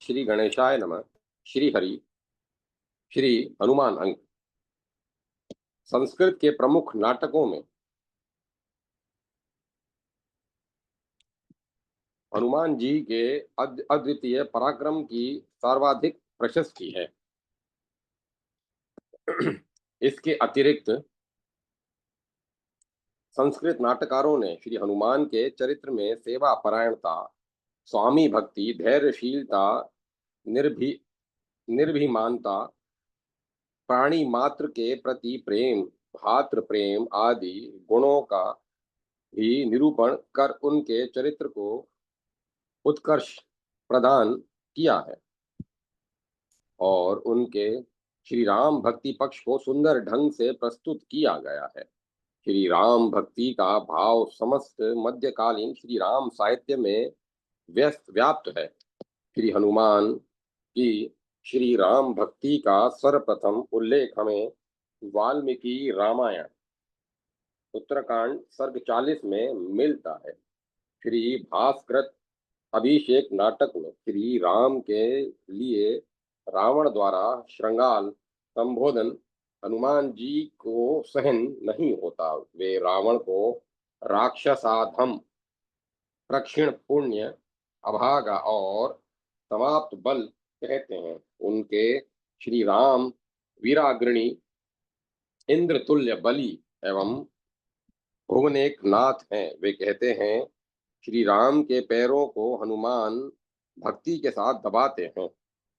श्री गणेशाय नमः। श्री हरि। श्री हनुमान अंक। संस्कृत के प्रमुख नाटकों में हनुमान जी के अद्वितीय पराक्रम की सर्वाधिक प्रशस्ति है। इसके अतिरिक्त संस्कृत नाटकारों ने श्री हनुमान के चरित्र में सेवा परायणता, स्वामी भक्ति, धैर्यशीलता, निर्भी निर्भीमानता, प्राणी मात्र के प्रति प्रेम, भातृ प्रेम आदि गुणों का भी निरूपण कर उनके चरित्र को उत्कर्ष प्रदान किया है और उनके श्री राम भक्ति पक्ष को सुंदर ढंग से प्रस्तुत किया गया है। श्री राम भक्ति का भाव समस्त मध्यकालीन श्री राम साहित्य में व्यस्त व्याप्त है। श्री हनुमान की श्री राम भक्ति का सर्वप्रथम उल्लेख हमें वाल्मीकि रामायण उत्तरकांड सर्ग 40 में मिलता है। श्री भास्कृत अभिषेक नाटक में श्री राम के लिए रावण द्वारा श्रृंगार संबोधन हनुमान जी को सहन नहीं होता। वे रावण को राक्षसाधम, प्रक्षिण पुण्य, अभागा और समाप्त बल कहते हैं। उनके श्री राम वीराग्रणी, इंद्र तुल्य बली एवं भुवनेक नाथ हैं। वे कहते हैं श्री राम के पैरों को हनुमान भक्ति के साथ दबाते हैं।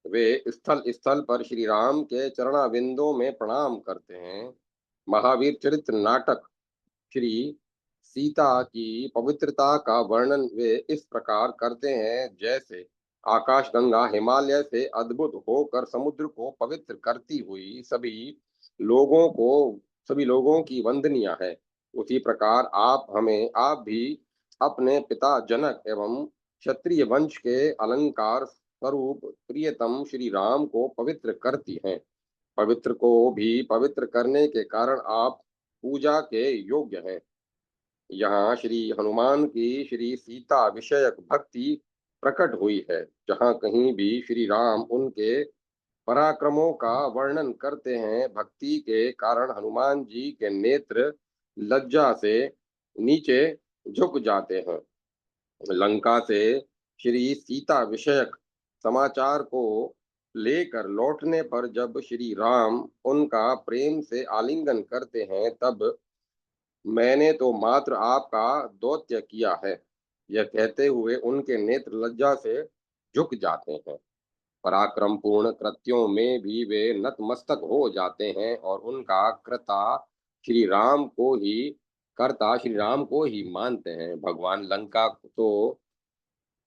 वे स्थल स्थल पर श्री राम के चरणाविंदों में प्रणाम करते हैं। महावीर चरित्र नाटक श्री सीता की पवित्रता का वर्णन वे इस प्रकार करते हैं जैसे आकाश गंगा हिमालय से अद्भुत होकर समुद्र को पवित्र करती हुई सभी लोगों की वंदनीय है। उसी प्रकार आप भी अपने पिता जनक एवं क्षत्रिय वंश के अलंकार स्वरूप प्रियतम श्री राम को पवित्र करती हैं। पवित्र को भी पवित्र करने के कारण आप पूजा के योग्य हैं। यहाँ श्री हनुमान की श्री सीता विषयक भक्ति प्रकट हुई है। जहाँ कहीं भी श्री राम उनके पराक्रमों का वर्णन करते हैं, भक्ति के कारण हनुमान जी के नेत्र लज्जा से नीचे झुक जाते हैं। लंका से श्री सीता विषयक समाचार को लेकर लौटने पर जब श्री राम उनका प्रेम से आलिंगन करते हैं, तब मैंने तो मात्र आपका दौत्य किया है, यह कहते हुए उनके नेत्र लज्जा से झुक जाते हैं। पराक्रम पूर्ण कृत्यों में भी वे नतमस्तक हो जाते हैं और उनका कर्ता श्री राम को ही मानते हैं। भगवान लंका तो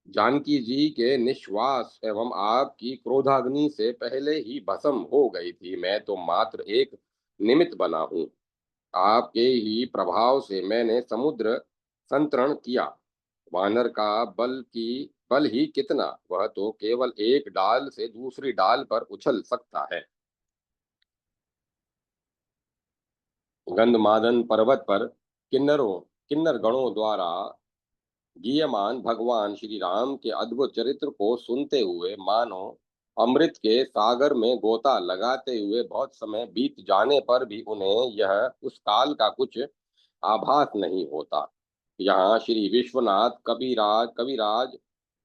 जानकी जी के निश्वास एवं आपकी क्रोधाग्नि से पहले ही भस्म हो गई थी। मैं तो मात्र एक निमित्त बना हूँ। आपके ही प्रभाव से मैंने समुद्र संतरण किया। वानर का बल ही कितना, वह तो केवल एक डाल से दूसरी डाल पर उछल सकता है। गंधमादन पर्वत पर किन्नर गणों द्वारा गीयमान भगवान श्री राम के अद्भुत चरित्र को सुनते हुए मानो अमृत के सागर में गोता लगाते हुए बहुत समय बीत जाने पर भी उन्हें यह उस काल का कुछ आभास नहीं होता। यहाँ श्री विश्वनाथ कविराज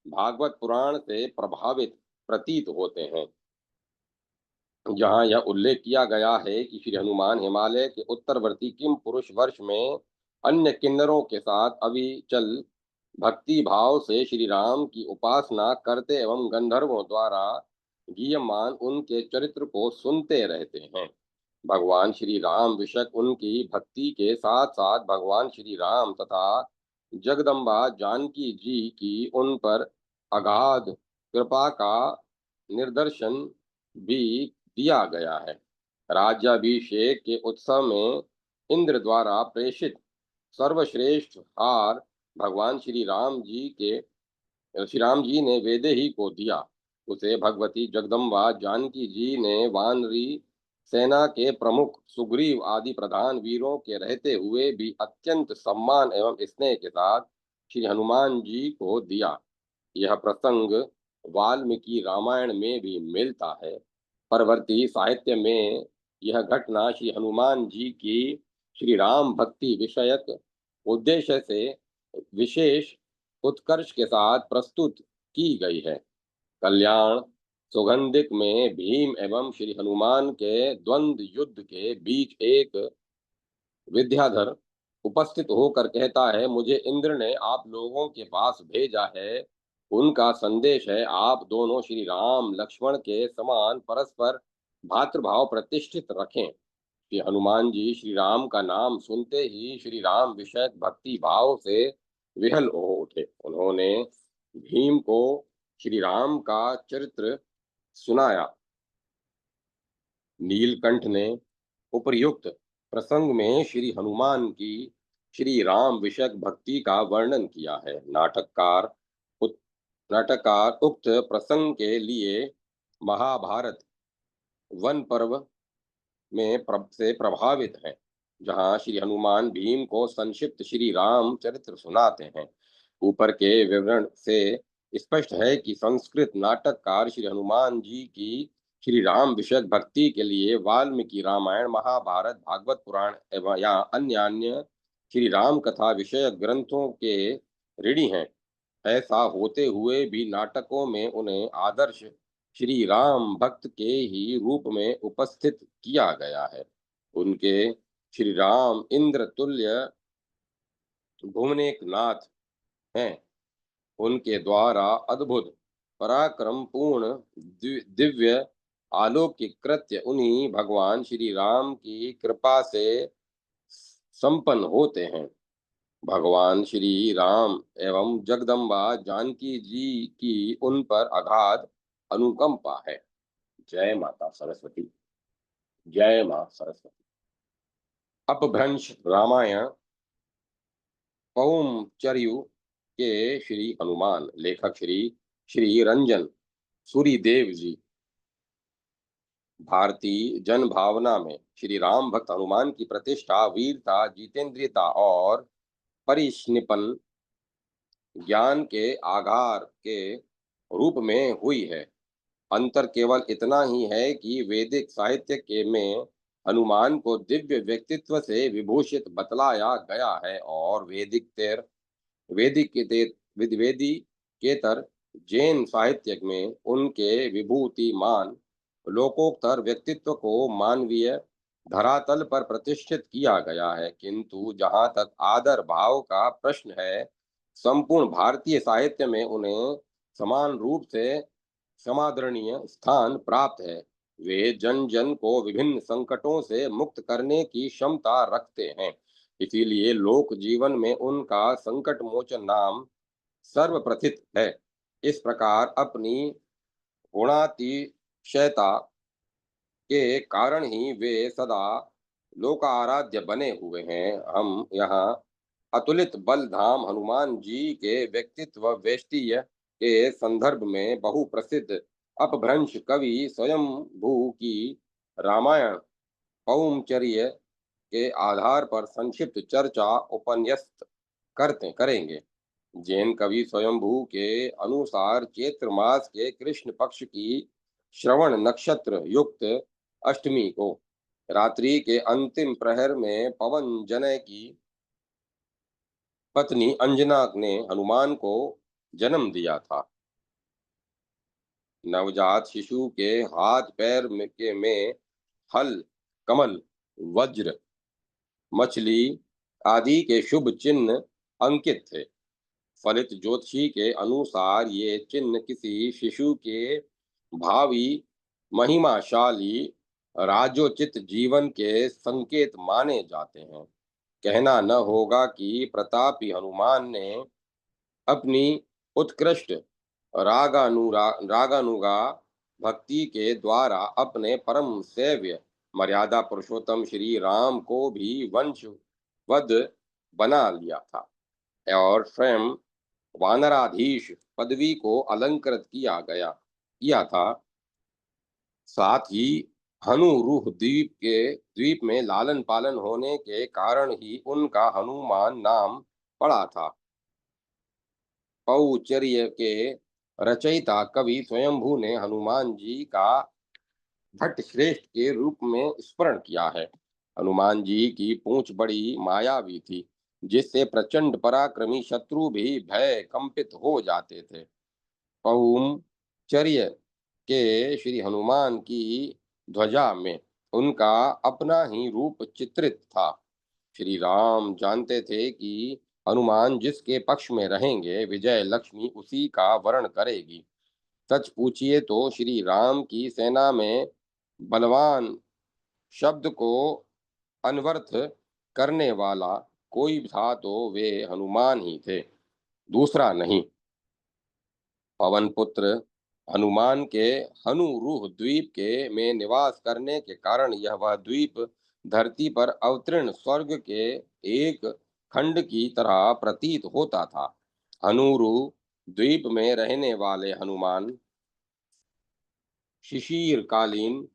भागवत पुराण से प्रभावित प्रतीत होते हैं। जहाँ यह उल्लेख किया गया है कि श्री हनुमान हिमालय के उत्तरवर्ती किम पुरुष वर्ष में अन्य किन्नरों के साथ अविचल भक्ति भाव से श्री राम की उपासना करते एवं गंधर्वों द्वारा गीयमान उनके चरित्र को सुनते रहते हैं। भगवान श्री राम विषयक उनकी भक्ति के साथ साथ भगवान श्री राम तथा जगदम्बा जानकी जी की उन पर अगाध कृपा का निदर्शन भी दिया गया है। राज्याभिषेक के उत्सव में इंद्र द्वारा प्रेषित सर्वश्रेष्ठ हार भगवान श्री राम जी ने वैदेही को दिया। उसे भगवती जगदम्बा जानकी जी ने वानरी सेना के प्रमुख सुग्रीव आदि प्रधान वीरों के रहते हुए भी अत्यंत सम्मान एवं स्नेह के साथ श्री हनुमान जी को दिया। यह प्रसंग वाल्मीकि रामायण में भी मिलता है। परवर्ती साहित्य में यह घटना श्री हनुमान जी की श्री राम भक्ति विषयक उद्देश्य से विशेष उत्कर्ष के साथ प्रस्तुत की गई है। कल्याण सुगंधिक में भीम एवं श्री हनुमान के द्वंद्व युद्ध के बीच एक विद्याधर उपस्थित होकर कहता है, मुझे इंद्र ने आप लोगों के पास भेजा है। उनका संदेश है, आप दोनों श्री राम लक्ष्मण के समान परस्पर भातृभाव प्रतिष्ठित रखें। श्री हनुमान जी श्री राम का नाम सुनते ही श्री राम विषयक भक्ति भाव से विहल हो उठे। उन्होंने भीम को श्री राम का चरित्र सुनाया। नीलकंठ ने उपर्युक्त प्रसंग में श्री हनुमान की श्री राम विषयक भक्ति का वर्णन किया है। नाटककार उक्त प्रसंग के लिए महाभारत वन पर्व में से प्रभावित हैं, जहां श्री हनुमान भीम को संक्षिप्त श्री राम चरित्र सुनाते हैं। ऊपर के विवरण से स्पष्ट है कि संस्कृत नाटककार श्री हनुमान जी की श्री राम विषयक भक्ति के लिए वाल्मीकि रामायण, महाभारत, भागवत पुराण एवं या अन्य श्री राम कथा विषयक ग्रंथों के ऋणी हैं। ऐसा होते हुए भी नाटकों में उन्हें आदर्श श्री राम भक्त के ही रूप में उपस्थित किया गया है। उनके श्री राम इंद्र तुल्य भुवनेक नाथ हैं। उनके द्वारा अद्भुत पराक्रम पूर्ण दिव्य अलौकिक कृत्य उन्हीं भगवान श्री राम की कृपा से संपन्न होते हैं। भगवान श्री राम एवं जगदम्बा जानकी जी की उन पर अगाध अनुकंपा है। जय माता सरस्वती। जय मां सरस्वती। अपभ्रंश रामायण पौमचर्यु के श्री हनुमान। लेखक श्री श्री रंजन सूरिदेव जी। भारतीय जन भावना में श्री राम भक्त हनुमान की प्रतिष्ठा वीरता, जितेंद्रियता और परिष्णिपन ज्ञान के आधार के रूप में हुई है। अंतर केवल इतना ही है कि वैदिक साहित्य के में हनुमान को दिव्य व्यक्तित्व से विभूषित बतलाया गया है और वेदिकेतर जैन साहित्य में उनके विभूतिमान लोकोत्तर व्यक्तित्व को मानवीय धरातल पर प्रतिष्ठित किया गया है। किंतु जहाँ तक आदर भाव का प्रश्न है, संपूर्ण भारतीय साहित्य में उन्हें समान रूप से समादरणीय स्थान प्राप्त है। वे जन जन को विभिन्न संकटों से मुक्त करने की क्षमता रखते हैं, इसीलिए लोक जीवन में उनका संकट मोचन नाम सर्वप्रथित है। इस प्रकार अपनी गुणातिशयता के कारण ही वे सदा लोकाराध्य बने हुए हैं। हम यहाँ अतुलित बल धाम हनुमान जी के व्यक्तित्व वेष्टीय के संदर्भ में बहु प्रसिद्ध अपभ्रंश कवि स्वयंभू की रामायण पौमचर्य के आधार पर संक्षिप्त चर्चा उपन्यस्त करेंगे। जैन कवि स्वयंभू के अनुसार चैत्र मास के कृष्ण पक्ष की श्रवण नक्षत्र युक्त अष्टमी को रात्रि के अंतिम प्रहर में पवन जनय की पत्नी अंजना ने हनुमान को जन्म दिया था। नवजात शिशु के हाथ पैर में हल, कमल, वज्र, मछली आदि के शुभ चिन्ह अंकित थे। फलित ज्योतिषी के अनुसार ये चिन्ह किसी शिशु के भावी महिमाशाली राजोचित जीवन के संकेत माने जाते हैं। कहना न होगा कि प्रतापी हनुमान ने अपनी उत्कृष्ट रागानुगा भक्ति के द्वारा अपने परम सेव्य मर्यादा पुरुषोत्तम श्री राम को भी वंशवद बना लिया था और स्वयं वानराधीश पदवी को अलंकृत किया था। साथ ही हनुरूह द्वीप में लालन पालन होने के कारण ही उनका हनुमान नाम पड़ा था। पौचर्य के रचयिता कवि स्वयंभू ने हनुमान जी का भट्ट श्रेष्ठ के रूप में स्मरण किया है। हनुमान जी की पूंछ बड़ी मायावी थी, जिससे प्रचंड पराक्रमी शत्रु भी भय कंपित हो जाते थे। पौमचर्य के श्री हनुमान की ध्वजा में उनका अपना ही रूप चित्रित था। श्री राम जानते थे कि हनुमान जिसके पक्ष में रहेंगे, विजय लक्ष्मी उसी का वर्ण करेगी। सच पूछिए तो श्री राम की सेना में बलवान शब्द को अनवर्थ करने वाला कोई था तो वे हनुमान ही थे, दूसरा नहीं। पवन पुत्र हनुमान के हनुरूह द्वीप के में निवास करने के कारण यह वह द्वीप धरती पर अवतीर्ण स्वर्ग के एक खंड की तरह प्रतीत होता था। हनुरू द्वीप में रहने वाले हनुमान शिशिरकालीन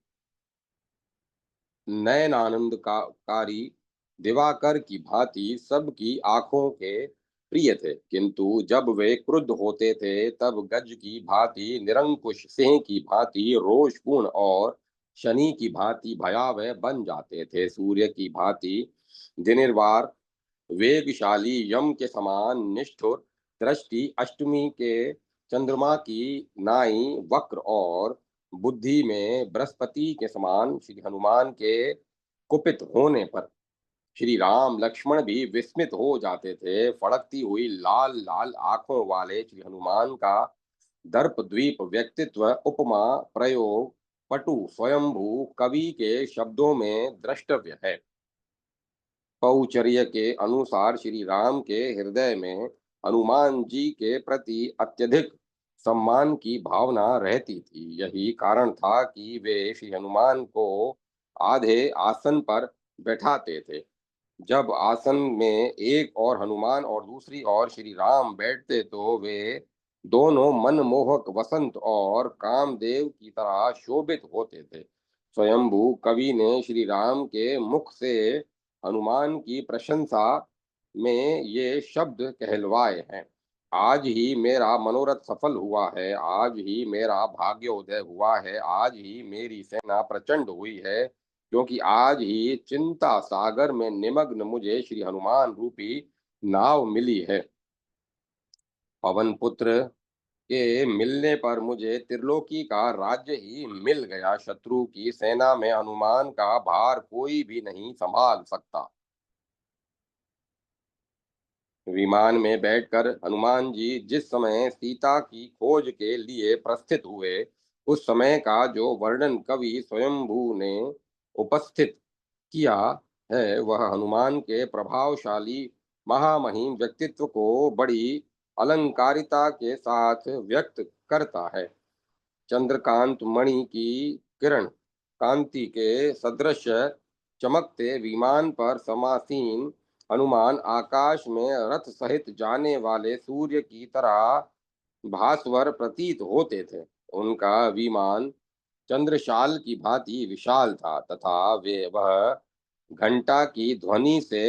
नयनानंद का कारी दिवाकर की भांति सबकी आंखों के प्रिय थे, किंतु जब वे क्रुद्ध होते थे तब गज की भांति निरंकुश, सिंह की भांति रोषपूर्ण और शनि की भांति भयावह बन जाते थे। सूर्य की भांति दिनवार वेगशाली, यम के समान निष्ठुर दृष्टि, अष्टमी के चंद्रमा की नाई वक्र और बुद्धि में बृहस्पति के समान श्री हनुमान के कुपित होने पर श्री राम लक्ष्मण भी विस्मित हो जाते थे। फड़कती हुई लाल लाल आंखों वाले श्री हनुमान का दर्प द्वीप व्यक्तित्व, उपमा प्रयोग पटु स्वयंभू कवि के शब्दों में द्रष्टव्य है। पौचर्य के अनुसार श्री राम के हृदय में हनुमान जी के प्रति अत्यधिक सम्मान की भावना रहती थी। यही कारण था कि वे श्री हनुमान को आधे आसन पर बैठाते थे। जब आसन में एक और हनुमान और दूसरी ओर श्री राम बैठते तो वे दोनों मनमोहक वसंत और कामदेव की तरह शोभित होते थे। स्वयंभू कवि ने श्री राम के मुख से हनुमान की प्रशंसा में ये शब्द कहलवाए हैं। आज ही मेरा मनोरथ सफल हुआ है, आज ही मेरा भाग्योदय हुआ है, आज ही मेरी सेना प्रचंड हुई है, क्योंकि आज ही चिंता सागर में निमग्न मुझे श्री हनुमान रूपी नाव मिली है। पवन पुत्र के मिलने पर मुझे त्रिलोकी का राज्य ही मिल गया। शत्रु की सेना में हनुमान का भार कोई भी नहीं संभाल सकता। विमान में बैठकर हनुमान जी जिस समय सीता की खोज के लिए प्रस्थित हुए, उस समय का जो वर्णन कवि स्वयंभू ने उपस्थित किया है, वह हनुमान के प्रभावशाली महामहिम व्यक्तित्व को बड़ी अलंकारिता के साथ व्यक्त करता है। चंद्रकांत मणि की किरण कांति के सदृश चमकते विमान पर समासीन हनुमान आकाश में रथ सहित जाने वाले सूर्य की तरह भास्वर प्रतीत होते थे। उनका विमान चंद्रशाल की भांति विशाल था तथा वे वह घंटा की ध्वनि से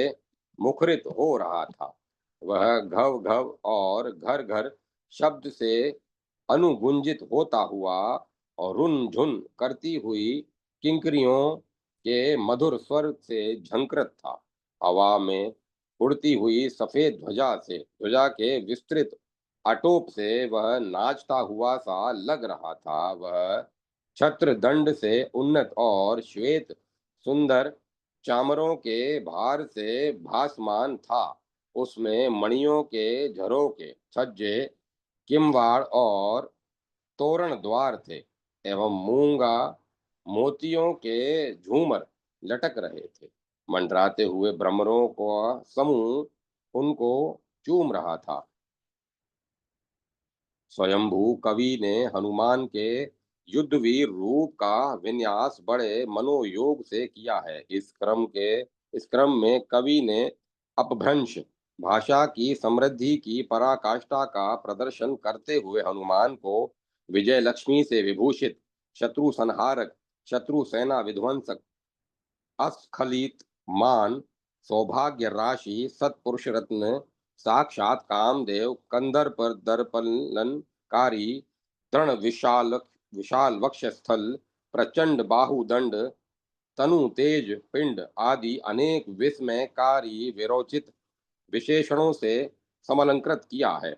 मुखरित हो रहा था। वह घव घव और घर घर शब्द से अनुगुंजित होता हुआ और रुन झुन करती हुई किंकरियों के मधुर स्वर से झंकृत था। हवा में उड़ती हुई सफेद ध्वजा के विस्तृत अटोप से वह नाचता हुआ सा लग रहा था। वह छत्र दंड से उन्नत और श्वेत सुंदर चामरों के भार से भासमान था। उसमें मणियों के झरोके, छज्जे, किमवाड़ और तोरण द्वार थे एवं मूंगा मोतियों के झूमर लटक रहे थे। मंडराते हुए भ्रमरों को समूह उनको चूम रहा था। स्वयंभू कवि ने हनुमान के युद्धवीर रूप का विन्यास बड़े मनोयोग से किया है। इस क्रम में कवि ने अपभ्रंश भाषा की समृद्धि की पराकाष्ठा का प्रदर्शन करते हुए हनुमान को विजय लक्ष्मी से विभूषित, शत्रु संहारक, शत्रु सेना विध्वंसक, अस्खलित मान, सौभाग्य राशि, सत्पुरुष रत्न, साक्षात कामदेव, कंधर पर दर्पलन कारी तृण विशाल विशाल वक्षस्थल प्रचंड बाहुदंड तनु तेज पिंड आदि अनेक विस्मयकारी विरोचित विशेषणों से समलंकृत किया है।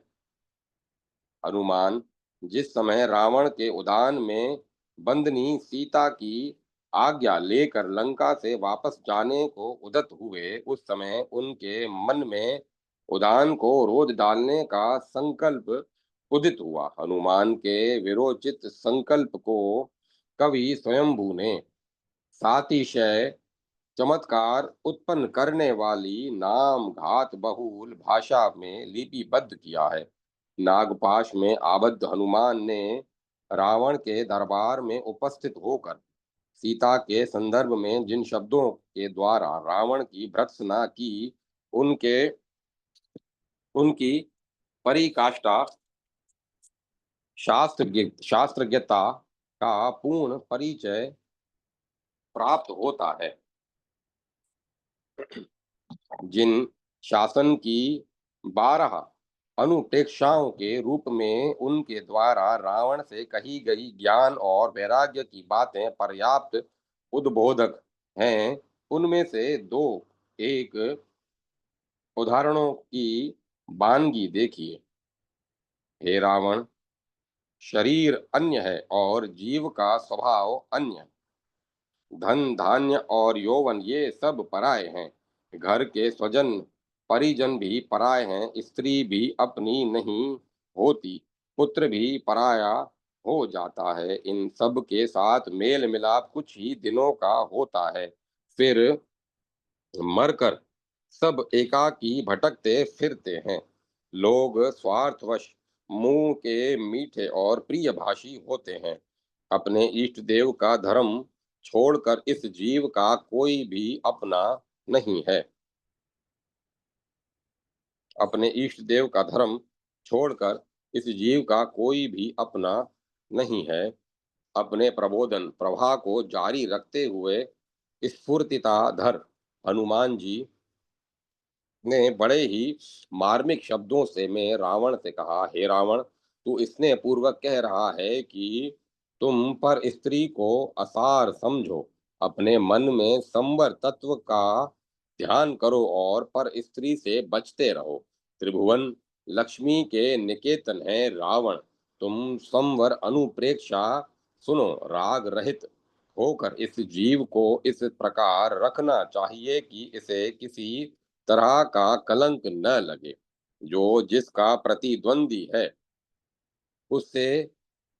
हनुमान जिस समय रावण के उद्यान में बंदनी सीता की आज्ञा लेकर लंका से वापस जाने को उद्यत हुए, उस समय उनके मन में उद्यान को रोध डालने का संकल्प उदित हुआ। हनुमान के विरोचित संकल्प को कवि स्वयंभू ने सातिशय चमत्कार उत्पन्न करने वाली नाम घात बहुल भाषा में लिपिबद्ध किया है। नागपाश में आबद्ध हनुमान ने रावण के दरबार में उपस्थित होकर सीता के संदर्भ में जिन शब्दों के द्वारा रावण की भर्त्सना की, उनके उनकी परिकाष्ठा शास्त्रज्ञता का पूर्ण परिचय प्राप्त होता है। जिन शासन की 12 अनुप्रेक्षाओं के रूप में उनके द्वारा रावण से कही गई ज्ञान और वैराग्य की बातें पर्याप्त उद्बोधक हैं, उनमें से दो एक उदाहरणों की वानगी देखिए। हे रावण, शरीर अन्य है और जीव का स्वभाव अन्य। धन धान्य और यौवन ये सब पराये हैं। घर के स्वजन परिजन भी पराये हैं। स्त्री भी अपनी नहीं होती, पुत्र भी पराया हो जाता है। इन सब के साथ मेल मिलाप कुछ ही दिनों का होता है, फिर मरकर सब एकाकी भटकते फिरते हैं। लोग स्वार्थवश मुंह के मीठे और प्रिय भाषी होते हैं। अपने इष्ट देव का धर्म छोड़कर इस जीव का कोई भी अपना नहीं है। अपने इष्ट देव का धर्म छोड़कर इस जीव का कोई भी अपना नहीं है। अपने प्रबोधन प्रवाह को जारी रखते हुए स्फूर्तिताधर हनुमान जी ने बड़े ही मार्मिक शब्दों से में रावण से कहा, हे रावण, तू स्नेह पूर्वक कह रहा है कि तुम पर स्त्री को असार समझो। अपने मन में संवर तत्व का ध्यान करो और पर स्त्री से बचते रहो। त्रिभुवन लक्ष्मी के निकेतन है रावण, तुम संवर अनुप्रेक्षा सुनो। राग रहित होकर इस जीव को इस प्रकार रखना चाहिए कि इसे किसी तरह का कलंक न लगे। जो जिसका प्रतिद्वंदी है उससे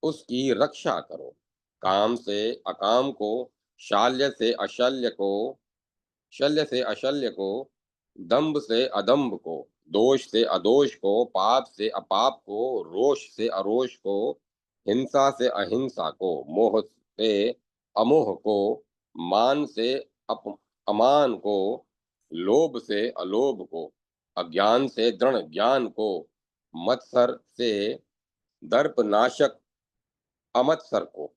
उसकी रक्षा करो। काम से अकाम को, शाल्य से अशल्य को, शल्य से अशल्य को, दंभ से अदंभ को, दोष से अदोष को, पाप से अपाप को, रोष से अरोष को, हिंसा से अहिंसा को, मोह से अमोह को, मान से अमान को, लोभ से अलोभ को, अज्ञान से दृढ़ ज्ञान को, मत्सर से दर्प नाशक अमत्सर को,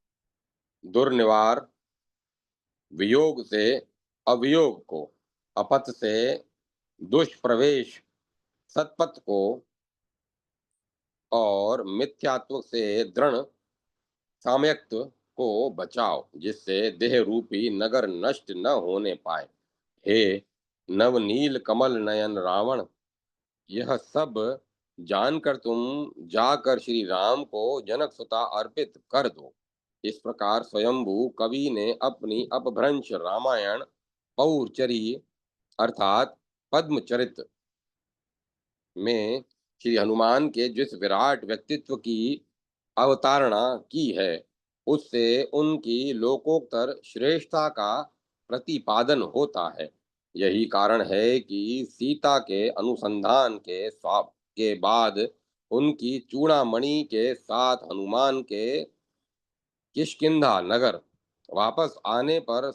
दुर्निवार वियोग से अवियोग को, अपथ से दुष्प्रवेश सतपथ को, और मिथ्यात्व से दृढ़ साम्यक्त को बचाओ, जिससे देह रूपी नगर नष्ट न होने पाए। हे नवनील कमल नयन रावण, यह सब जानकर तुम जाकर श्री राम को जनक सुता अर्पित कर दो। इस प्रकार स्वयंभू कवि ने अपनी अपभ्रंश रामायण पौरचरी अर्थात पद्मचरित में श्री हनुमान के जिस विराट व्यक्तित्व की अवतारणा की है, उससे उनकी लोकोत्तर श्रेष्ठता का प्रतिपादन होता है। यही कारण है कि सीता के अनुसंधान के बाद उनकी चूड़ामणि के साथ हनुमान के किष्किंधा नगर वापस आने पर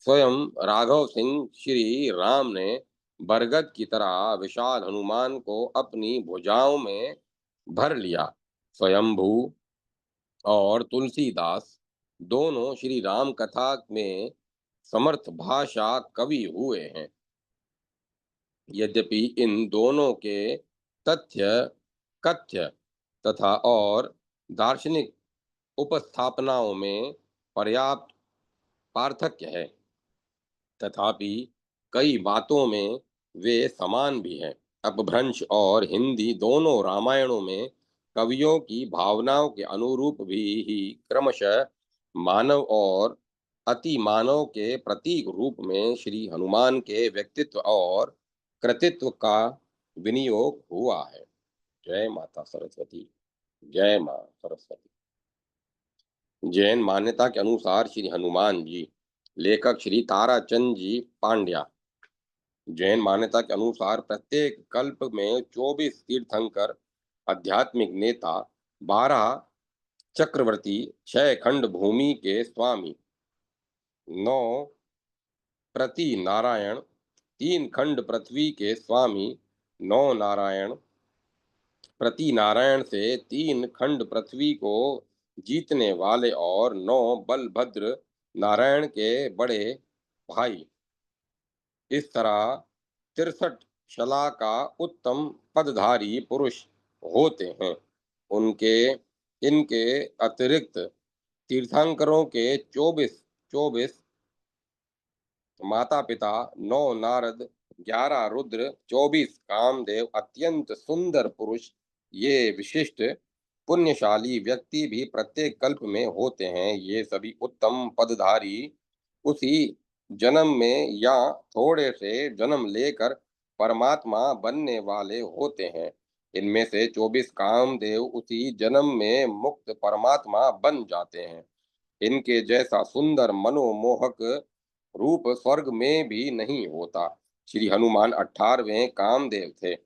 स्वयं राघव सिंह श्री राम ने बरगद की तरह विशाल हनुमान को अपनी भुजाओं में भर लिया। स्वयंभू और तुलसीदास दोनों श्री राम कथा में समर्थ भाषा कवि हुए हैं। यद्यपि इन दोनों के तथ्य कथ्य तथा और दार्शनिक उपस्थापनाओं में पर्याप्त पार्थक्य है, तथापि कई बातों में वे समान भी हैं। अपभ्रंश और हिंदी दोनों रामायणों में कवियों की भावनाओं के अनुरूप भी ही क्रमशः मानव और अति मानव के प्रतीक रूप में श्री हनुमान के व्यक्तित्व और कृतित्व का विनियोग हुआ है। जय माता सरस्वती। जय मां सरस्वती। जैन मान्यता के अनुसार श्री हनुमान जी, लेखक श्री ताराचंद जी पांड्या। जैन मान्यता के अनुसार प्रत्येक कल्प में 24 तीर्थंकर, आध्यात्मिक नेता, 12 चक्रवर्ती, 6 खंड भूमि के स्वामी, 9 प्रति नारायण, 3 खंड पृथ्वी के स्वामी, 9 नारायण, प्रति नारायण से 3 खंड पृथ्वी को जीतने वाले और 9 बलभद्र नारायण के बड़े भाई। इस तरह 63 शला का उत्तम पदधारी पुरुष होते हैं। उनके इनके अतिरिक्त तीर्थंकरों के 24 माता पिता, 9 नारद, 11 रुद्र, 24 कामदेव, अत्यंत सुंदर पुरुष, ये विशिष्ट पुण्यशाली व्यक्ति भी प्रत्येक कल्प में होते हैं। ये सभी उत्तम पदधारी उसी जन्म में या थोड़े से जन्म लेकर परमात्मा बनने वाले होते हैं। इनमें से 24 कामदेव उसी जन्म में मुक्त परमात्मा बन जाते हैं। इनके जैसा सुंदर मनोमोहक रूप स्वर्ग में भी नहीं होता। श्री हनुमान 18वें कामदेव थे।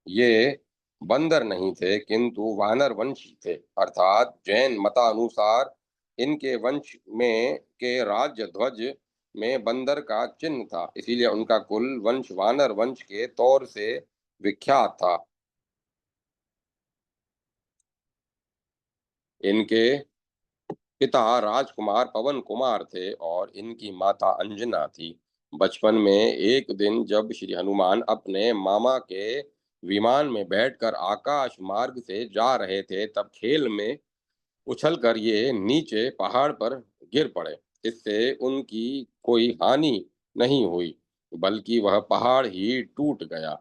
ये बंदर नहीं थे, किंतु वानर वंशी थे। अर्थात जैन मतानुसार इनके वंश में के राज्य ध्वज में बंदर का चिन्ह था, इसीलिए उनका कुल वंश वानर वंश के तौर से विख्यात था। इनके पिता राजकुमार पवन कुमार थे और इनकी माता अंजना थी। बचपन में एक दिन जब श्री हनुमान अपने मामा के विमान में बैठकर आकाश मार्ग से जा रहे थे, तब खेल में उछलकर ये नीचे पहाड़ पर गिर पड़े। इससे उनकी कोई हानि नहीं हुई, बल्कि वह पहाड़ ही टूट गया।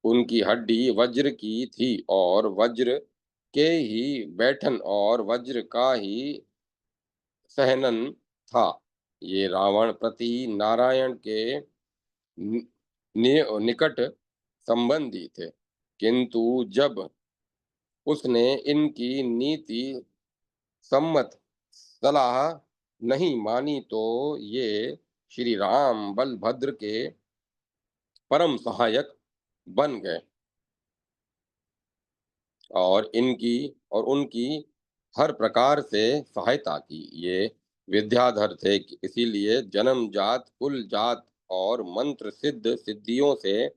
उनकी हड्डी वज्र की थी और वज्र के ही बैठन और वज्र का ही सहनन था। ये रावण प्रति नारायण के निकट संबंधी थे, किंतु जब उसने इनकी नीति सम्मत सलाह नहीं मानी तो ये श्री राम बलभद्र के परम सहायक बन गए और उनकी हर प्रकार से सहायता की। ये विद्याधर थे, इसीलिए जन्म जात कुल जात और मंत्र सिद्ध सिद्धियों से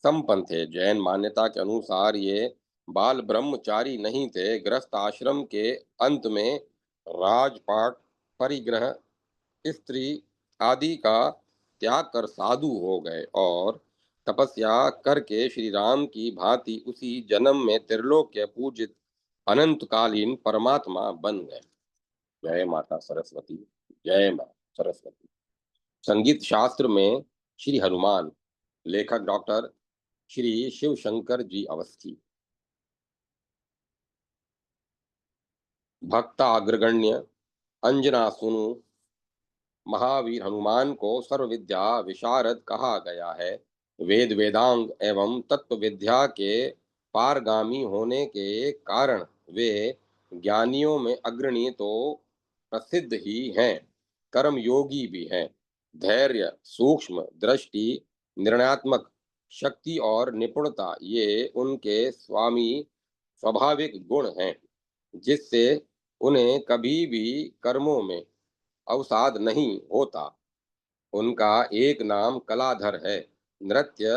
संपन्न थे। जैन मान्यता के अनुसार ये बाल ब्रह्मचारी नहीं थे। गृहस्थ आश्रम के अंत में राजपाट, परिग्रह, स्त्री आदि का त्याग कर साधु हो गए और तपस्या करके श्री राम की भांति उसी जन्म में त्रिलोक्य पूजित अनंतकालीन परमात्मा बन गए। जय माता सरस्वती। जय मां सरस्वती। संगीत शास्त्र में श्री हनुमान, लेखक डॉक्टर श्री शिव शंकर जी अवस्थी। भक्ता अग्रगण्य अंजना सुनु, महावीर हनुमान को सर्व विद्या विशारद कहा गया है। वेद वेदांग एवं तत्व विद्या के पारगामी होने के कारण वे ज्ञानियों में अग्रणी तो प्रसिद्ध ही हैं, कर्म योगी भी हैं। धैर्य, सूक्ष्म दृष्टि, निर्णयात्मक शक्ति और निपुणता ये उनके स्वामी स्वाभाविक गुण हैं, जिससे उन्हें कभी भी कर्मों में अवसाद नहीं होता। उनका एक नाम कलाधर है। नृत्य,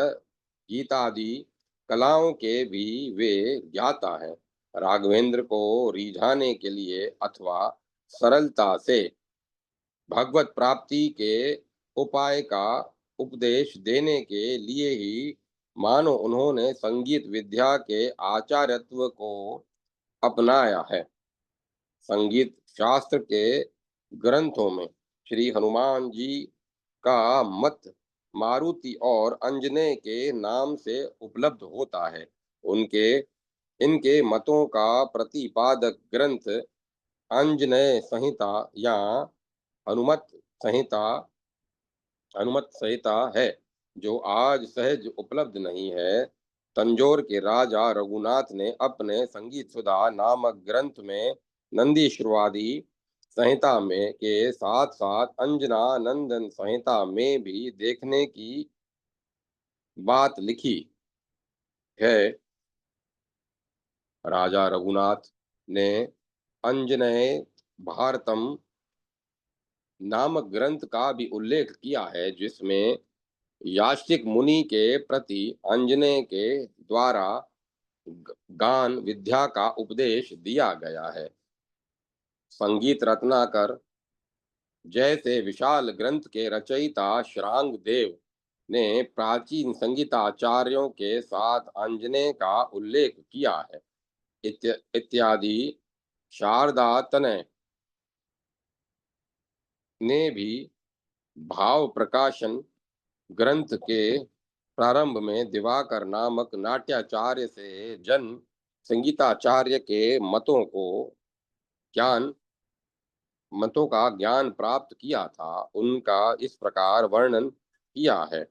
गीतादि कलाओं के भी वे ज्ञाता हैं। राघवेंद्र को रिझाने के लिए अथवा सरलता से भगवत प्राप्ति के उपाय का उपदेश देने के लिए ही मानो उन्होंने संगीत विद्या के आचार्यत्व को अपनाया है। संगीत शास्त्र के ग्रंथों में श्री हनुमान जी का मत मारुति और अंजनेय के नाम से उपलब्ध होता है। उनके इनके मतों का प्रतिपादक ग्रंथ अंजनेय संहिता या हनुमत संहिता हनुमत संहिता है, जो आज सहज उपलब्ध नहीं है। तंजौर के राजा रघुनाथ ने अपने संगीत सुधा नामक ग्रंथ में नंदीश्वरवादी संहिता में के साथ साथ अंजना नंदन संहिता में भी देखने की बात लिखी है। राजा रघुनाथ ने अंजनेय भारतम नामक ग्रंथ का भी उल्लेख किया है, जिसमें यास्तिक मुनि के प्रति अंजनेय के द्वारा गान विद्या का उपदेश दिया गया है। संगीत रत्नाकर जैसे विशाल ग्रंथ के रचयिता श्रांग देव ने प्राचीन संगीताचार्यों के साथ अंजनेय का उल्लेख किया है। इत्यादि शारदा तनय ने भी भाव प्रकाशन ग्रंथ के प्रारंभ में दिवाकर नामक नाट्याचार्य से जन संगीताचार्य के ज्ञान मतों का ज्ञान प्राप्त किया था। उनका इस प्रकार वर्णन किया है।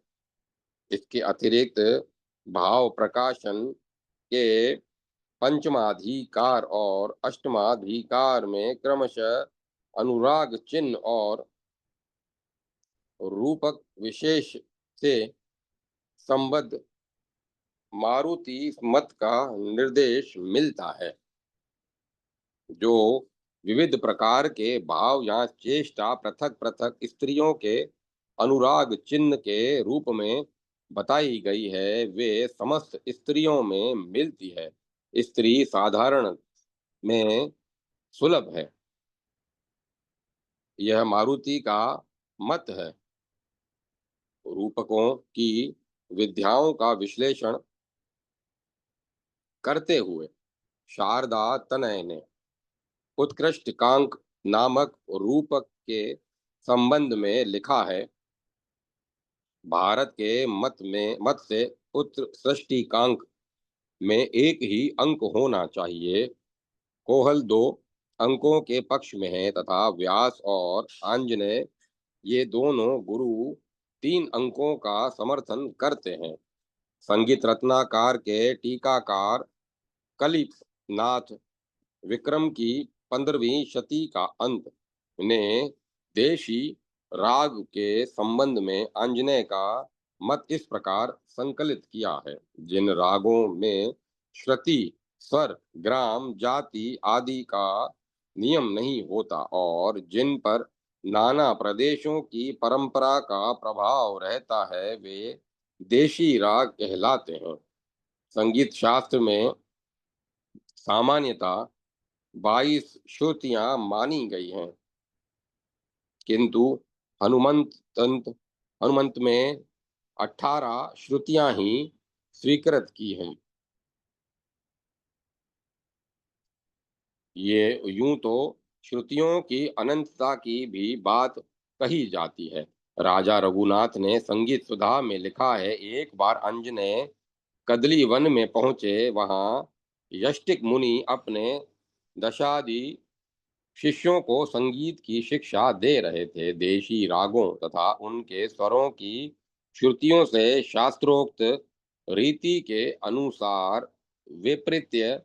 इसके अतिरिक्त भाव प्रकाशन के पंचमाधिकार और अष्टमाधिकार में क्रमशः अनुराग चिन्ह और रूपक विशेष से संबद्ध मारुति मत का निर्देश मिलता है, जो विविध प्रकार के भाव या चेष्टा पृथक पृथक स्त्रियों के अनुराग चिन्ह के रूप में बताई गई है, वे समस्त स्त्रियों में मिलती है। स्त्री साधारण में सुलभ है, यह मारुति का मत है। रूपकों की विद्याओं का विश्लेषण करते हुए शारदा तनय ने उत्कृष्ट कांक नामक रूपक के संबंध में लिखा है। भारत के मत से उत्कृष्टि कांक में एक ही अंक होना चाहिए। कोहल दो अंकों के पक्ष में है तथा व्यास और आंजनेय ये दोनों गुरु 3 अंकों का समर्थन करते हैं। संगीत रत्नाकार के टीकाकार कलिप नाथ विक्रम की 15वीं शती का अंत ने देशी राग के संबंध में आंजनेय का मत इस प्रकार संकलित किया है। जिन रागों में श्रुति स्वर ग्राम जाति आदि का नियम नहीं होता और जिन पर नाना प्रदेशों की परंपरा का प्रभाव रहता है, वे देशी राग कहलाते हैं। संगीत शास्त्र में सामान्यतः 22 श्रुतियां मानी गई हैं, किंतु हनुमंत हनुमंत में 18 श्रुतियां ही स्वीकृत की हैं। ये यूं तो श्रुतियों की अनंतता की भी बात कही जाती है। राजा रघुनाथ ने संगीत सुधा में लिखा है, एक बार अंजनेय कदली वन में पहुंचे। वहां यष्टिक मुनि अपने दशादि शिष्यों को संगीत की शिक्षा दे रहे थे। देशी रागों तथा उनके स्वरों की श्रुतियों से शास्त्रोक्त रीति के अनुसार विपरीत्य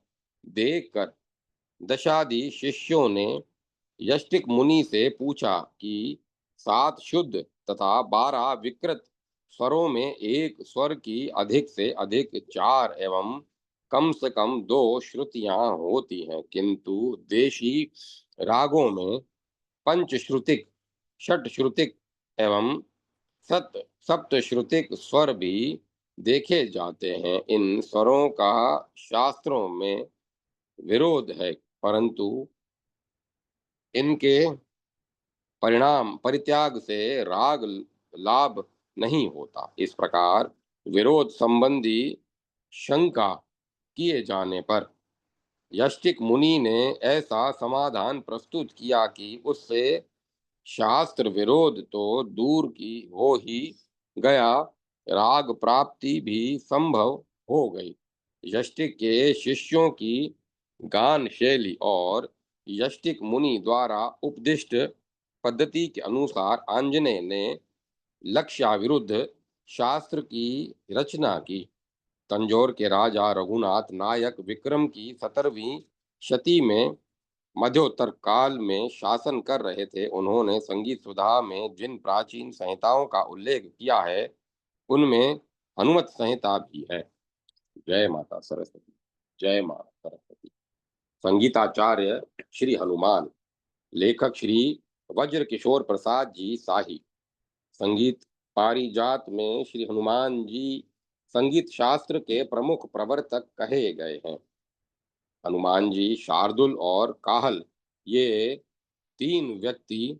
देखकर दशादि शिष्यों ने यष्टिक मुनि से पूछा कि 7 शुद्ध तथा 12 विकृत स्वरों में एक स्वर की अधिक से अधिक 4 एवं कम से कम 2 श्रुतियां होती हैं, किंतु देशी रागों में पंचश्रुतिक षटश्रुतिक एवं सप्तश्रुतिक स्वर भी देखे जाते हैं। इन स्वरों का शास्त्रों में विरोध है, परंतु इनके परिणाम परित्याग से राग लाभ नहीं होता। इस प्रकार विरोध संबंधी शंका किए जाने पर यष्टिक मुनि ने ऐसा समाधान प्रस्तुत किया कि उससे शास्त्र विरोध तो दूर की हो ही गया, राग प्राप्ति भी संभव हो गई। यष्टिक के शिष्यों की गान शैली और यष्टिक मुनि द्वारा उपदिष्ट पद्धति के अनुसार आंजनेय ने लक्ष्याविरुद्ध शास्त्र की रचना की। तंजौर के राजा रघुनाथ नायक विक्रम की 17वीं शती में मध्योत्तर काल में शासन कर रहे थे। उन्होंने संगीत सुधा में जिन प्राचीन संहिताओं का उल्लेख किया है उनमें हनुमत संहिता भी है। जय माता सरस्वती। जय माता सरस्वती। संगीताचार्य श्री हनुमान। लेखक श्री वज्र किशोर प्रसाद जी शाही। संगीत पारिजात में श्री हनुमान जी संगीत शास्त्र के प्रमुख प्रवर्तक कहे गए हैं। हनुमान जी शार्दुल और काहल ये तीन व्यक्ति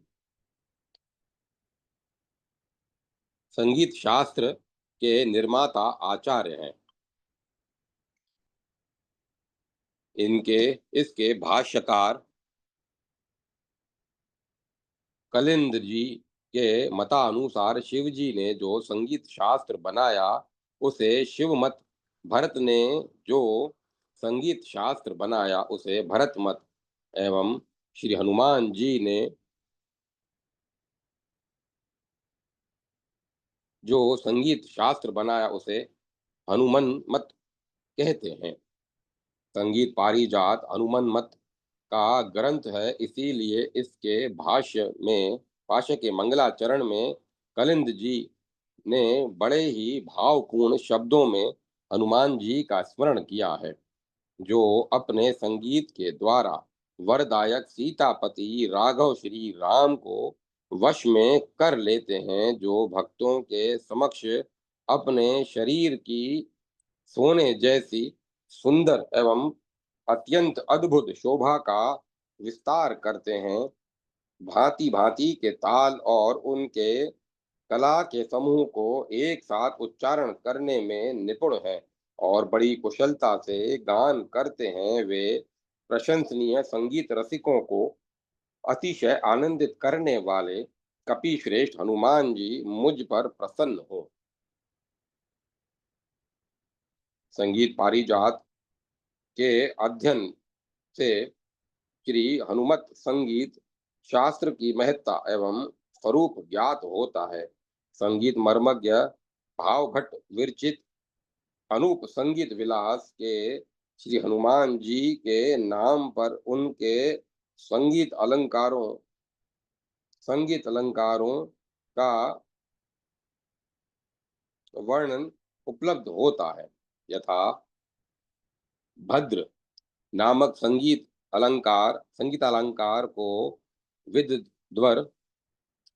संगीत शास्त्र के निर्माता आचार्य हैं। इनके इसके भाष्यकार कलिंद जी के मतानुसार शिव जी ने जो संगीत शास्त्र बनाया उसे शिव मत, भरत ने जो संगीत शास्त्र बनाया उसे भरत मत, एवं श्री हनुमान जी ने जो संगीत शास्त्र बनाया उसे हनुमन मत कहते हैं। संगीत पारिजात हनुमन मत का ग्रंथ है, इसीलिए इसके भाष्य के मंगलाचरण में कलिंद जी ने बड़े ही भावपूर्ण शब्दों में हनुमान जी का स्मरण किया है, जो अपने संगीत के द्वारा वरदायक सीतापति राघव श्री राम को वश में कर लेते हैं, जो भक्तों के समक्ष अपने शरीर की सोने जैसी सुंदर एवं अत्यंत अद्भुत शोभा का विस्तार करते हैं। भांति भांति के ताल और उनके कला के समूह को एक साथ उच्चारण करने में निपुण हैं और बड़ी कुशलता से गान करते हैं। वे प्रशंसनीय संगीत रसिकों को अतिशय आनंदित करने वाले कपि श्रेष्ठ हनुमान जी मुझ पर प्रसन्न हो। संगीत पारिजात के अध्ययन से श्री हनुमत संगीत शास्त्र की महत्ता एवं स्वरूप ज्ञात होता है। संगीत मर्मज्ञ भावभट्ट विरचित अनूप संगीत विलास के श्री हनुमान जी के नाम पर उनके संगीत अलंकारों का वर्णन उपलब्ध होता है। यथा भद्र नामक संगीत अलंकार को विद्वर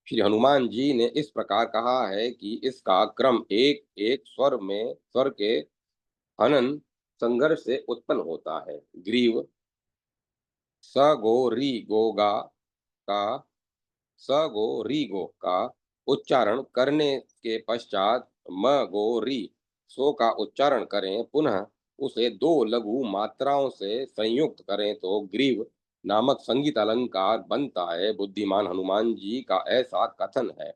श्री हनुमान जी ने इस प्रकार कहा है कि इसका क्रम एक एक स्वर के हनन संघर्ष से उत्पन्न होता है। ग्रीव स गो री गोगा का स गो री गो का उच्चारण करने के पश्चात म गो री सो का उच्चारण करें, पुनः उसे दो लघु मात्राओं से संयुक्त करें तो ग्रीव नामक संगीत अलंकार बनता है। बुद्धिमान हनुमान जी का ऐसा कथन है।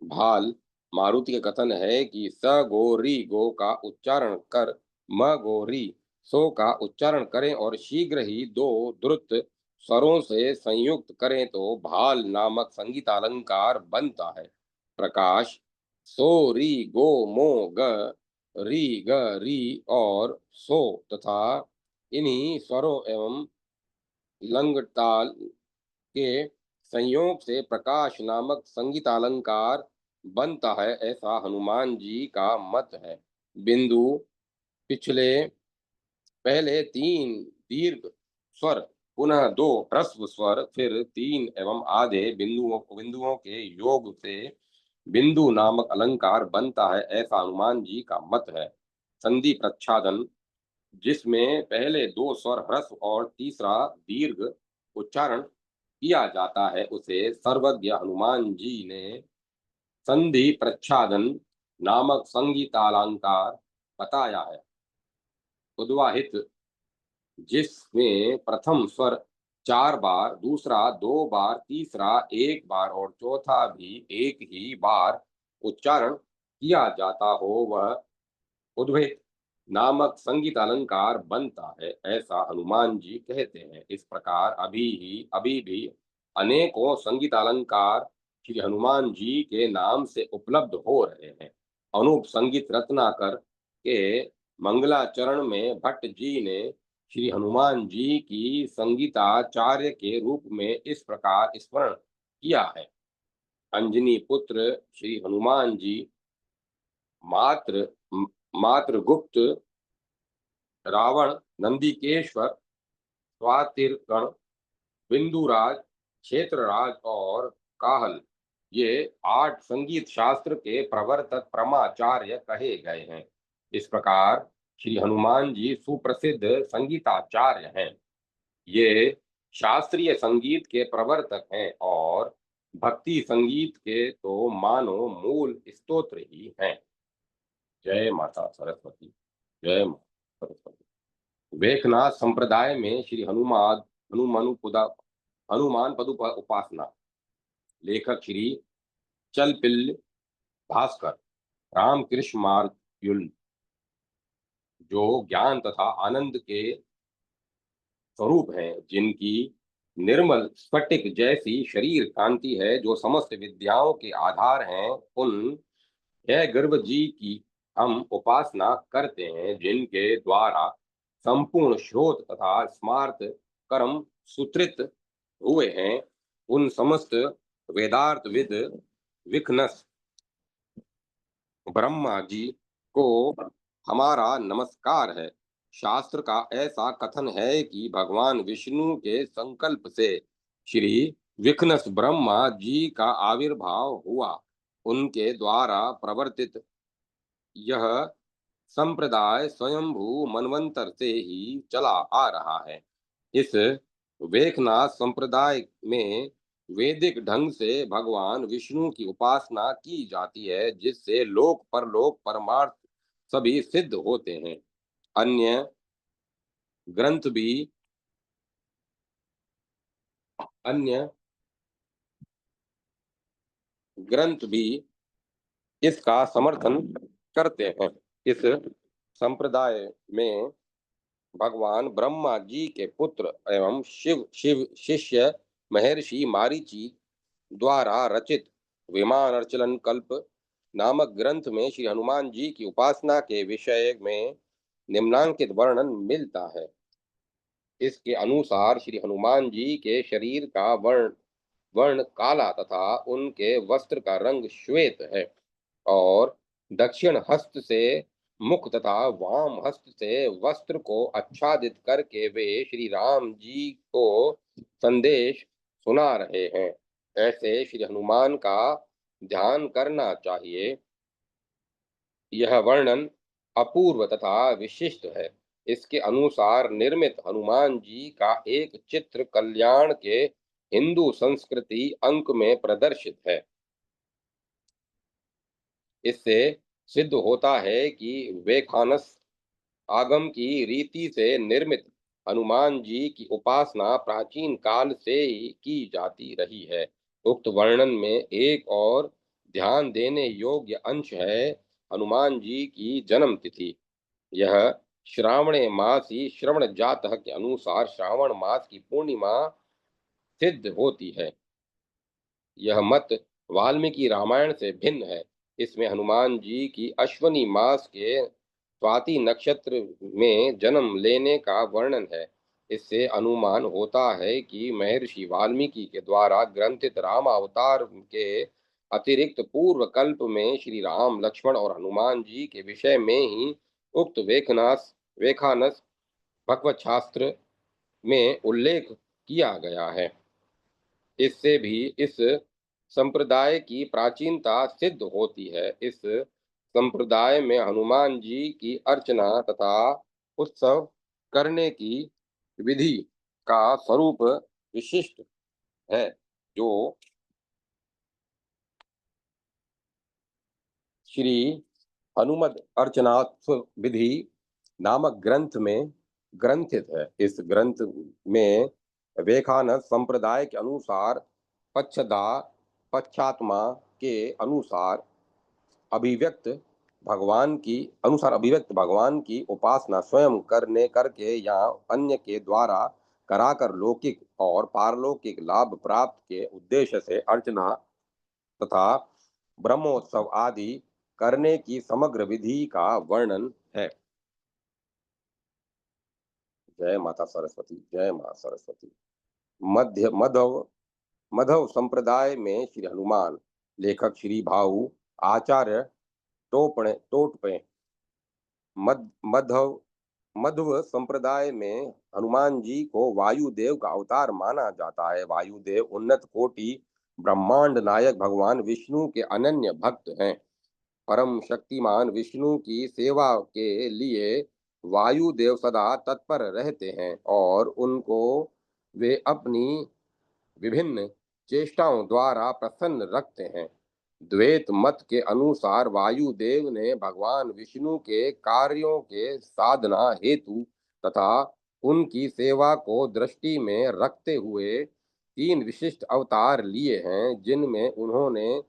भाल मारुति का कथन है कि स गो री गो का उच्चारण कर म गो री सो का उच्चारण करें और शीघ्र ही दो द्रुत स्वरों से संयुक्त करें तो भाल नामक संगीतालंकार बनता है। प्रकाश सो री गो मो ग री ग री और सो तथा इन्हीं स्वरों एवं लंगताल के संयोग से प्रकाश नामक संगीतालंकार बनता है, ऐसा हनुमान जी का मत है। बिंदु पिछले पहले तीन दीर्घ स्वर, पुनः दो ह्रस्व स्वर, फिर तीन एवं आधे बिंदुओं के योग से बिंदु नामक अलंकार बनता है, ऐसा हनुमान जी का मत है। संधि प्रच्छादन जिसमें पहले दो स्वर ह्रस्व और तीसरा दीर्घ उच्चारण किया जाता है उसे सर्वज्ञ हनुमान जी ने संधि प्रच्छादन नामक संगीतालंकार बताया है। उद्वाहित, जिसमें प्रथम स्वर 4 बार, दूसरा 2 बार, तीसरा 1 बार और चौथा भी एक ही बार उच्चारण किया जाता हो, वह उद्भिद नामक संगीत अलंकार बनता है, ऐसा हनुमान जी कहते हैं। इस प्रकार अभी भी अनेकों संगीत अलंकार श्री हनुमान जी के नाम से उपलब्ध हो रहे हैं। अनूप संगीत रत्नाकर के मंगलाचरण में भट्ट जी ने श्री हनुमान जी की संगीताचार्य के रूप में इस प्रकार स्मरण किया है। अंजनी पुत्र श्री हनुमान जी मात्र मात्रगुप्त, रावण, नंदिकेश्वर, स्वातिर्गण, बिंदुराज, क्षेत्रराज और काहल, ये 8 संगीत शास्त्र के प्रवर्तक परमाचार्य कहे गए हैं। इस प्रकार श्री हनुमान जी सुप्रसिद्ध संगीताचार्य हैं। ये शास्त्रीय संगीत के प्रवर्तक हैं और भक्ति संगीत के तो मानो मूल स्तोत्र ही हैं। जय माता सरस्वती। जय माता सरस्वती। वेखनाथ संप्रदाय में श्री हनुमान पद उपासना। लेखक श्री चलपिल भास्कर रामकृष्ण मार्युल, जो ज्ञान तथा आनंद के स्वरूप हैं, जिनकी निर्मल स्फटिक जैसी शरीर कांति है, जो समस्त विद्याओं के आधार हैं, उन जय गर्भ जी की हम उपासना करते हैं, जिनके द्वारा संपूर्ण श्रोत तथा स्मार्त कर्म सूत्रित हुए हैं। उन समस्त वेदार्थ विद विघ्नस ब्रह्मा जी को हमारा नमस्कार है। शास्त्र का ऐसा कथन है कि भगवान विष्णु के संकल्प से श्री विघ्नस ब्रह्मा जी का आविर्भाव हुआ। उनके द्वारा प्रवर्तित यह संप्रदाय स्वयंभू मनवंतर से ही चला आ रहा है। इस वेखनाथ संप्रदाय में वैदिक ढंग से भगवान विष्णु की उपासना की जाती है, जिससे लोक परलोक परमार्थ सभी सिद्ध होते हैं। अन्य ग्रंथ भी अन्य ग्रंथ भी इसका समर्थन करते हैं। इस संप्रदाय में भगवान ब्रह्मा जी के पुत्र एवं शिव शिव शिष्य महर्षि मारीची द्वारा रचित विमानर्चलन कल्प नामक ग्रंथ में श्री हनुमान जी की उपासना के विषय में निम्नांकित वर्णन मिलता है। इसके अनुसार श्री हनुमान जी के शरीर का वर्ण वर्ण काला तथा उनके वस्त्र का रंग श्वेत है, और दक्षिण हस्त से मुख तथा वाम हस्त से वस्त्र को आच्छादित करके वे श्री राम जी को संदेश सुना रहे हैं। ऐसे श्री हनुमान का ध्यान करना चाहिए। यह वर्णन अपूर्व तथा विशिष्ट है। इसके अनुसार निर्मित हनुमान जी का एक चित्र कल्याण के हिंदू संस्कृति अंक में प्रदर्शित है। इससे सिद्ध होता है कि वेखानस आगम की रीति से निर्मित हनुमान जी की उपासना प्राचीन काल से ही की जाती रही है। उक्त वर्णन में एक और ध्यान देने योग्य अंश है हनुमान जी की जन्म तिथि। यह श्रावणे मासी श्रवण जातक के अनुसार श्रावण मास की पूर्णिमा सिद्ध होती है। यह मत वाल्मीकि रामायण से भिन्न है। इसमें हनुमान जी की अश्वनी मास के स्वाति नक्षत्र में जन्म लेने का वर्णन है। इससे अनुमान होता है कि महर्षि वाल्मीकि के द्वारा ग्रंथित रामावतार के अतिरिक्त पूर्व कल्प में श्री राम, लक्ष्मण और हनुमान जी के विषय में ही उक्त वेखानस भगवत शास्त्र में उल्लेख किया गया है। इससे भी इस संप्रदाय की प्राचीनता सिद्ध होती है। इस संप्रदाय में हनुमान जी की अर्चना तथा उत्सव करने की विधि का स्वरूप विशिष्ट है, जो श्री हनुमद अर्चनाथ विधि नामक ग्रंथ में ग्रंथित है। इस ग्रंथ में वेखानस संप्रदाय के अनुसार पश्चात्मा के अभिव्यक्त अभिव्यक्त भगवान की उपासना स्वयं करके या अन्य के द्वारा कराकर लौकिक और पारलौकिक लाभ प्राप्त के उद्देश्य से अर्चना तथा ब्रह्मोत्सव आदि करने की समग्र विधि का वर्णन है। जय माता सरस्वती, जय मां सरस्वती। मध्य मधव मधव संप्रदाय में श्री हनुमान, लेखक श्री भाऊ आचार्य टोटपे। मधव मध्व संप्रदाय में हनुमान जी को वायुदेव का अवतार माना जाता है। वायुदेव उन्नत कोटि ब्रह्मांड नायक भगवान विष्णु के अनन्य भक्त हैं। परम शक्तिमान विष्णु की सेवा के लिए वायुदेव सदा तत्पर रहते हैं और उनको वे अपनी विभिन्न चेष्टाओं द्वारा प्रसन्न रखते हैं। द्वैत मत के अनुसार वायुदेव ने भगवान विष्णु के कार्यों के साधना हेतु तथा उनकी सेवा को दृष्टि में रखते हुए 3 विशिष्ट अवतार लिए हैं, जिनमें उन्होंने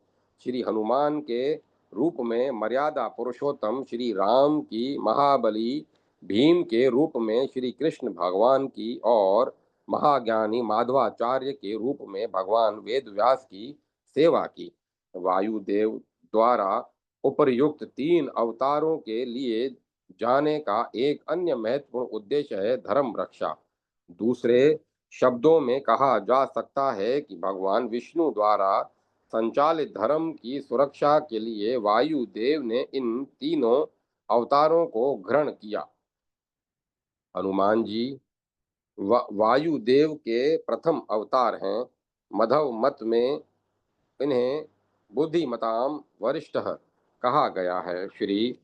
श्री हनुमान के रूप में मर्यादा पुरुषोत्तम श्री राम की, महाबली भीम के रूप में श्री कृष्ण भगवान की और महाज्ञानी माधवाचार्य के रूप में भगवान वेदव्यास की सेवा की। वायुदेव द्वारा उपर्युक्त 3 अवतारों के लिए जाने का एक अन्य महत्वपूर्ण उद्देश्य है धर्म रक्षा। दूसरे शब्दों में कहा जा सकता है कि भगवान विष्णु द्वारा संचालित धर्म की सुरक्षा के लिए वायुदेव ने इन तीनों अवतारों को ग्रहण किया। हनुमान जी वायुदेव के प्रथम अवतार हैं। मधव मत में इन्हें बुद्धिमताम वरिष्ठ कहा गया है। श्री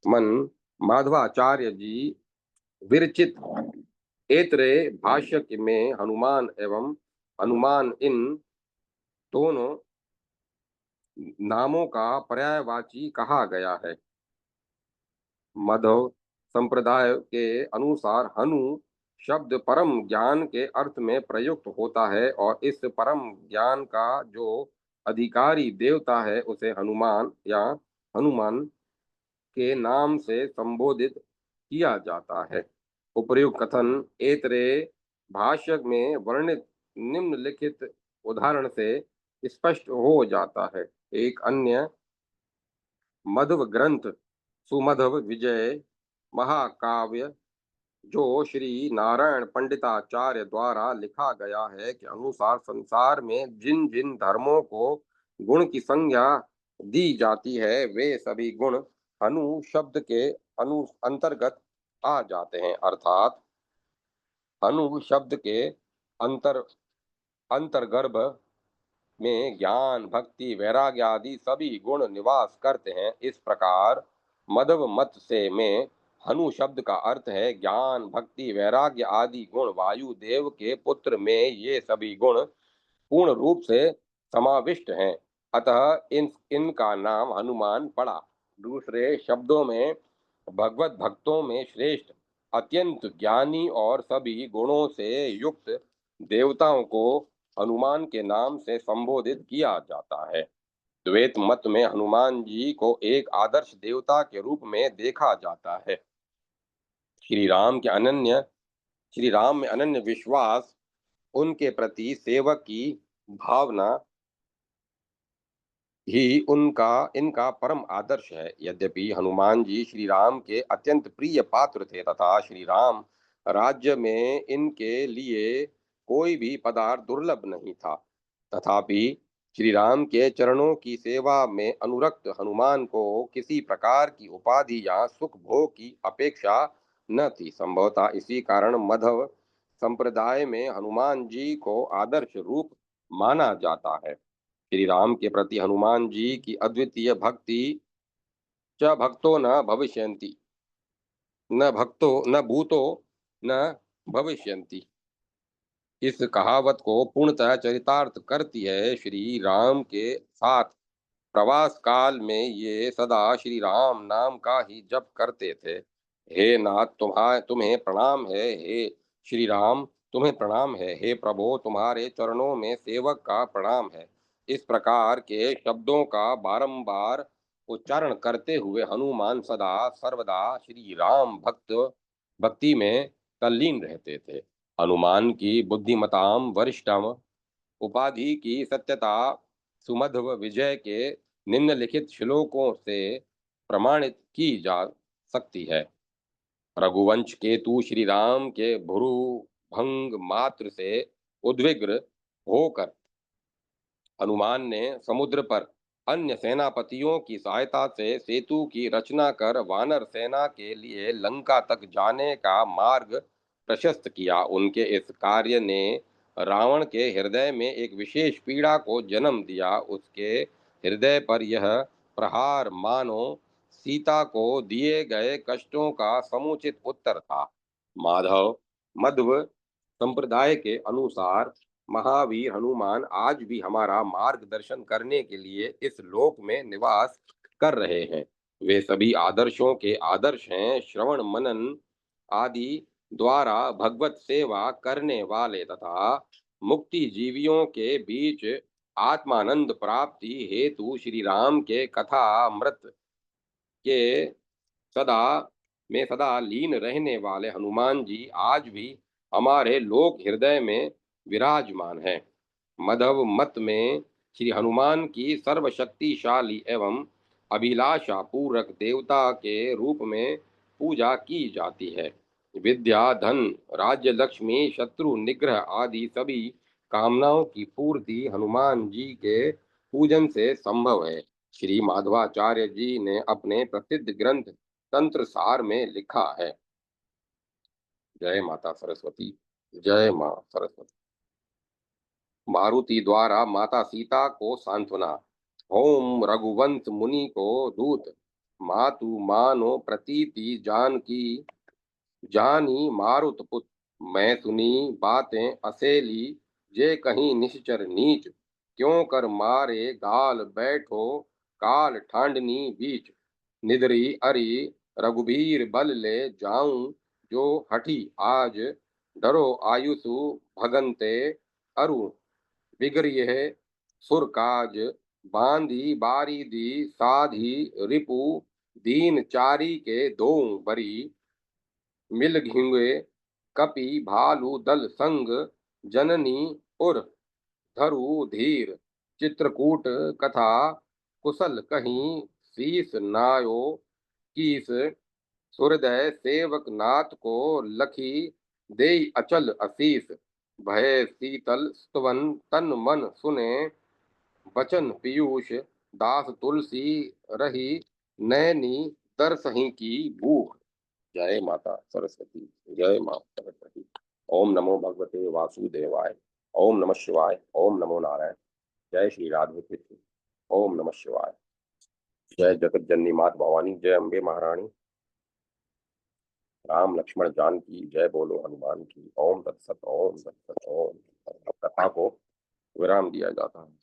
मन माधवाचार्य जी विरचित ऐतरेय भाष्य में हनुमान एवं हनुमान इन दोनों नामों का पर्यायवाची कहा गया है। मधव संप्रदाय के अनुसार हनु शब्द परम ज्ञान के अर्थ में प्रयुक्त होता है और इस परम ज्ञान का जो अधिकारी देवता है उसे हनुमान या हनुमान के नाम से संबोधित किया जाता है। उपर्युक्त कथन ऐतरेय भाष्य में वर्णित निम्नलिखित उदाहरण से स्पष्ट हो जाता है। एक अन्य मध्व ग्रंथ सुमध्व विजय महाकाव्य जो श्री नारायण पंडिताचार्य द्वारा लिखा गया है के अनुसार संसार में जिन जिन धर्मों को गुण की संज्ञा दी जाती है वे सभी गुण हनु शब्द के अंतर्गत आ जाते हैं। अर्थात हनु शब्द के अंतर्गर्भ में ज्ञान, भक्ति, वैराग्य आदि सभी गुण निवास करते हैं। इस प्रकार मध्व मत से में हनु शब्द का अर्थ है ज्ञान, भक्ति, वैराग्य आदि गुण। वायुदेव के पुत्र में ये सभी गुण पूर्ण रूप से समाविष्ट हैं, अतः इनका नाम हनुमान पड़ा। दूसरे शब्दों में भगवत भक्तों में श्रेष्ठ, अत्यंत ज्ञानी और सभी गुणों से युक्त देवताओं को हनुमान के नाम से संबोधित किया जाता है। द्वैत मत में हनुमान जी को एक आदर्श देवता के रूप में देखा जाता है। श्री राम में अनन्य विश्वास, उनके प्रति सेवक की भावना ही इनका परम आदर्श है। यद्यपि हनुमान जी श्री राम के अत्यंत प्रिय पात्र थे तथा श्री राम राज्य में इनके लिए कोई भी पदार्थ दुर्लभ नहीं था, तथापि श्री राम के चरणों की सेवा में अनुरक्त हनुमान को किसी प्रकार की उपाधि या सुख भोग की अपेक्षा न थी। संभवतः इसी कारण मध्व संप्रदाय में हनुमान जी को आदर्श रूप माना जाता है। श्री राम के प्रति हनुमान जी की अद्वितीय भक्ति च भक्तो न भविष्यन्ति, न भक्तो न भूतो न भविष्यन्ति, इस कहावत को पूर्णतः चरितार्थ करती है। श्री राम के साथ प्रवास काल में ये सदा श्री राम नाम का ही जप करते थे। हे नाथ, तुम्हें प्रणाम है। हे श्री राम, तुम्हें प्रणाम है। हे प्रभु, तुम्हारे चरणों में सेवक का प्रणाम है। इस प्रकार के शब्दों का बारंबार उच्चारण करते हुए हनुमान सदा सर्वदा श्री राम भक्ति में तल्लीन रहते थे। हनुमान की बुद्धिमताम वरिष्ठम उपाधि की सत्यता सुमध्व विजय के निम्नलिखित श्लोकों से प्रमाणित की जा सकती है। रघुवंश केतु श्री राम के भुरु भंग मात्र से उद्विग्न होकर हनुमान ने समुद्र पर अन्य सेनापतियों की सहायता से सेतु की रचना कर वानर सेना के लिए लंका तक जाने का मार्ग प्रशस्त किया। उनके इस कार्य ने रावण के हृदय में एक विशेष पीड़ा को जन्म दिया। उसके हृदय पर यह प्रहार मानो सीता को दिए गए कष्टों का समुचित उत्तर था। माधव मध्व संप्रदाय के अनुसार महावीर हनुमान आज भी हमारा मार्गदर्शन करने के लिए इस लोक में निवास कर रहे हैं। वे सभी आदर्शों के आदर्श हैं। श्रवण मनन आदि द्वारा भगवत सेवा करने वाले तथा मुक्ति जीवियों के बीच आत्मानंद प्राप्ति हेतु श्री राम के कथा अमृत के सदा सदा लीन रहने वाले हनुमान जी आज भी हमारे लोक हृदय में विराजमान हैं। मधव मत में श्री हनुमान की सर्वशक्तिशाली एवं अभिलाषा पूर्वक देवता के रूप में पूजा की जाती है। विद्या धन राज्य लक्ष्मी शत्रु निग्रह आदि सभी कामनाओं की पूर्ति हनुमान जी के पूजन से संभव है। श्री माधवाचार्य जी ने अपने प्रसिद्ध ग्रंथ तंत्र सार में लिखा है। जय माता सरस्वती। जय मां सरस्वती। मारुति द्वारा माता सीता को सांत्वना। ओम रघुवंश मुनि को दूत। मातु मानो प्रतीति जान की जानी मारुत पुत। मैं सुनी बातें असेली जे कहीं निश्चर नीच। क्यों कर मारे गाल बैठो काल ठांडनी बीच। निदरी अरि रघुबीर बल ले जाऊं जो हठी आज। डरो आयुसु भगंते अरु बिगड़िए सुर काज। बांधी बारी दी साधी रिपु दीन चारी के दो बरी। मिल घिंगे कपि भालु दल संग जननी उर धरु धीर। चित्रकूट कथा कुशल कहीं शीस नायो कीस। सूर्यदय सेवक नाथ को लखी देई अचल असीस। भय शीतल स्तवन तन मन सुने बचन पीयूष। दास तुलसी रही नैनी दरसही की भूख। जय माता सरस्वती। जय मां सरस्वती। ओम नमो भगवते वासुदेवाय। ओम नमः शिवाय। ओम नमो नारायण। जय श्री राधे कृष्ण। ओम नमः शिवाय। जय जगत जननी मात भवानी। जय अम्बे महारानी। राम लक्ष्मण जान की जय बोलो हनुमान की। ओम तत्सत। ओम तत्सत। ओम तत्सत। अब कथा को विराम दिया जाता है।